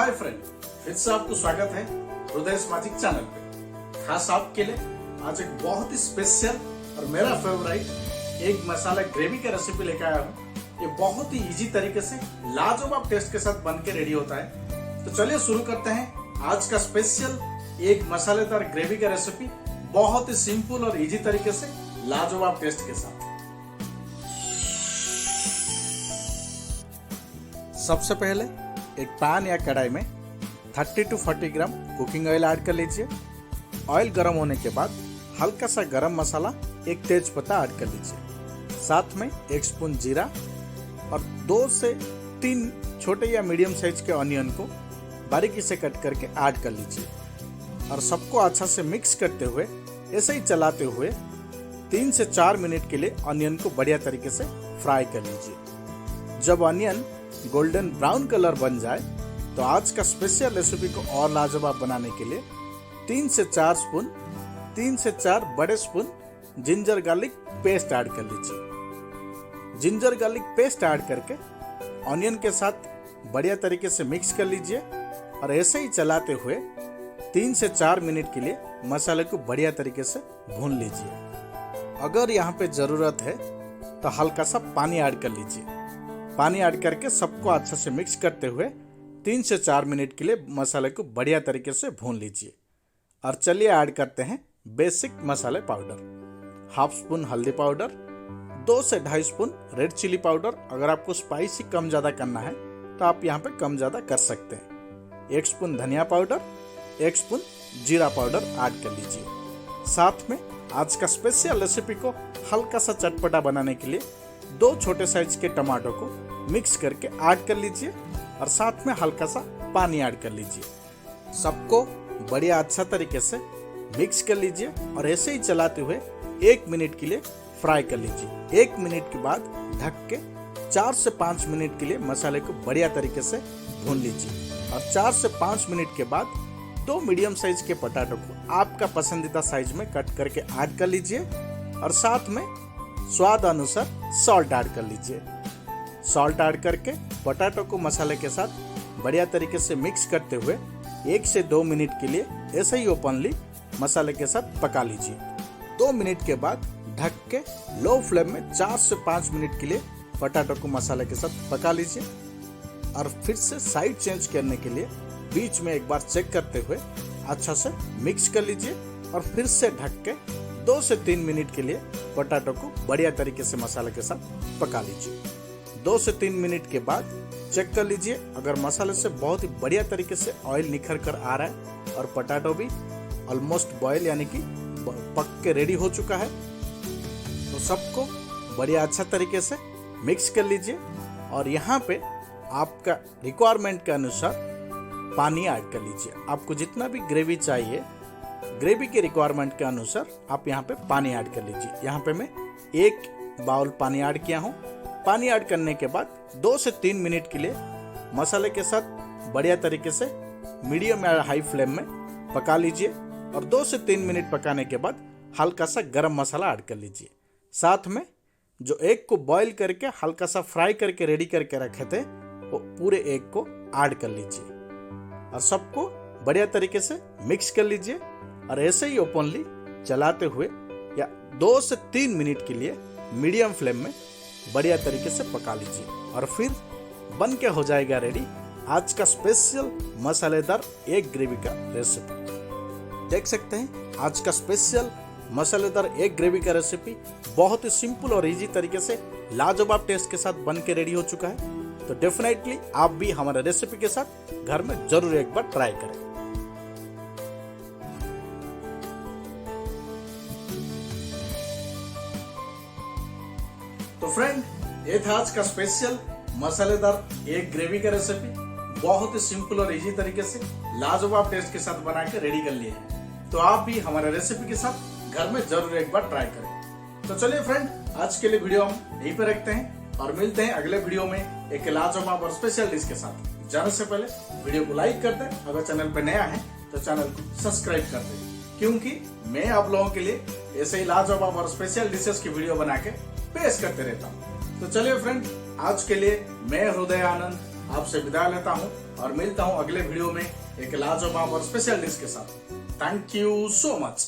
Hi friend, फिर से आपको स्वागत है हृदय मैजिक चैनल पे। खास आपके लिए आज एक बहुत ही स्पेशल और मेरा फेवरेट एग मसाला ग्रेवी का रेसिपी लेकर आया हूँ। ये बहुत ही इजी तरीके से लाजवाब टेस्ट के साथ बन के रेडी होता है। तो चलिए शुरू करते हैं आज का स्पेशल एग मसालेदार ग्रेवी का रेसिपी, बहुत ही सिंपल और इजी तरीके से लाजवाब टेस्ट के साथ। सबसे पहले एक पैन या कढ़ाई में 30 to 40 gram cooking oil add कर लीजिए। ऑयल गर्म होने के बाद हल्का सा गरम मसाला, एक तेज पत्ता ऐड कर लीजिए। साथ में 1 स्पून जीरा और 2 से 3 छोटे या मीडियम साइज के ऑनियन को बारीकी से कट करके ऐड कर लीजिए और सबको अच्छा से मिक्स करते हुए ऐसे ही चलाते हुए 3 से 4 मिनट के लिए ऑनियन को बढ़िया तरीके से फ्राई कर लीजिए। जब ऑनियन गोल्डन ब्राउन कलर बन जाए तो आज का स्पेशल रेसिपी को और लाजवाब बनाने के लिए 3 से 4 बड़े spoon ginger garlic paste add कर लीजिए। जिंजर गार्लिक पेस्ट ऐड करके ऑनियन के साथ बढ़िया तरीके से मिक्स कर लीजिए और ऐसे ही चलाते हुए 3 से 4 मिनट के लिए मसाले को बढ़िया तरीके से भून लीजिए। अगर यहाँ पे जरूरत है तो हल्का सा पानी ऐड कर लीजिए। पानी ऐड करके सबको अच्छा से मिक्स करते हुए 3 से 4 मिनट के लिए मसाले को बढ़िया तरीके से भून लीजिए। और चलिए ऐड करते हैं बेसिक मसाले पाउडर। 1/2 स्पून हल्दी पाउडर, 2 से 2.5 स्पून रेड चिली पाउडर। अगर आपको स्पाइसी कम ज़्यादा करना है तो आप यहाँ पे कम ज़्यादा कर सकते हैं। 1 स्पून धनिया पाउडर, 1 स्पून जीरा पाउडर ऐड कर लीजिए। साथ में आज का स्पेशल रेसिपी को हल्का सा चटपटा बनाने के लिए 2 छोटे साइज के टमाटो को मिक्स करके ऐड कर लीजिए और साथ में हल्का सा पानी ऐड कर लीजिए। सबको बढ़िया अच्छा तरीके से मिक्स कर लीजिए और ऐसे ही चलाते हुए 1 मिनट के लिए फ्राई कर लीजिए। 1 मिनट के बाद ढक के 4 से 5 मिनट के लिए मसाले को बढ़िया तरीके से भून लीजिए और 4 से 5 मिनट के बाद 2 मीडियम साइज के पोटैटो को आपका पसंदीदा साइज में कट करके ऐड कर लीजिए और साथ में स्वाद अनुसार सॉल्ट ऐड कर लीजिए। सॉल्ट ऐड करके पोटैटो को मसाले के साथ बढ़िया तरीके से मिक्स करते हुए 1 से 2 मिनट के लिए ऐसे ही ओपनली मसाले के साथ पका लीजिए। 2 मिनट के बाद ढक के लो फ्लेम में 4 से 5 मिनट के लिए पोटैटो को मसाले के साथ पका लीजिए और फिर से साइड चेंज करने के लिए बीच में एक बार चेक करते हुए अच्छा से मिक्स कर लीजिए और फिर से ढक के 2 से 3 मिनट के लिए पोटैटो को बढ़िया तरीके से मसाले के साथ पका लीजिए। 2 से 3 मिनट के बाद चेक कर लीजिए अगर मसाले से बहुत ही बढ़िया तरीके से ऑयल निखर कर आ रहा है और पोटैटो भी ऑलमोस्ट बॉयल यानी कि पक के रेडी हो चुका है तो सबको बढ़िया अच्छा तरीके से मिक्स कर लीजिए और यहाँ पे आपका रिक्वायरमेंट के अनुसार पानी ऐड कर लीजिए। आपको जितना भी ग्रेवी चाहिए, ग्रेवी के रिक्वायरमेंट के अनुसार आप यहाँ पे पानी ऐड कर लीजिए। यहाँ पे मैं 1 बाउल पानी ऐड किया हूँ। पानी ऐड करने के बाद 2 से 3 मिनट के लिए मसाले के साथ बढ़िया तरीके से मीडियम या हाई फ्लेम में पका लीजिए और 2 से 3 मिनट पकाने के बाद हल्का सा गरम मसाला ऐड कर लीजिए। साथ में जो एग को बॉईल करके हल्का सा फ्राई करके रेडी करके रखे थे वो पूरे एग को ऐड कर लीजिए और सबको बढ़िया तरीके से मिक्स कर लीजिए और ऐसे ही ओपनली चलाते हुए या 2 से 3 मिनट के लिए मीडियम फ्लेम में बढ़िया तरीके से पका लीजिए और फिर बन के हो जाएगा रेडी आज का स्पेशल मसालेदार एग ग्रेवी का रेसिपी। देख सकते हैं आज का स्पेशल मसालेदार एग ग्रेवी का रेसिपी बहुत ही सिंपल और इजी तरीके से लाजवाब टेस्ट के साथ बन के रेडी हो चुका है। तो डेफिनेटली आप भी हमारे रेसिपी के साथ घर में जरूर एक बार ट्राई करें। तो फ्रेंड, ये था आज का स्पेशल मसालेदार एग ग्रेवी का रेसिपी। बहुत ही सिंपल और इजी तरीके से लाजवाब टेस्ट के साथ बना के रेडी कर लिए हैं। तो आप भी हमारे रेसिपी के साथ घर में जरूर एक बार ट्राई करें। तो चलिए फ्रेंड, आज के लिए वीडियो हम यहीं पे रखते हैं और मिलते हैं अगले वीडियो में एक लाजवाब और स्पेशल डिश के साथ। जाने से पहले वीडियो को लाइक कर दें, अगर चैनल पे नया है तो चैनल को सब्सक्राइब कर दें, क्योंकि मैं आप लोगों के लिए ऐसे ही लाजवाब और स्पेशल डिशेस की वीडियो बना के पेश करते रहता हूँ। तो चलिए फ्रेंड, आज के लिए मैं हृदय आनंद आपसे विदा लेता हूँ और मिलता हूँ अगले वीडियो में एक लाजवाब और स्पेशल डिश के साथ। Thank you so much.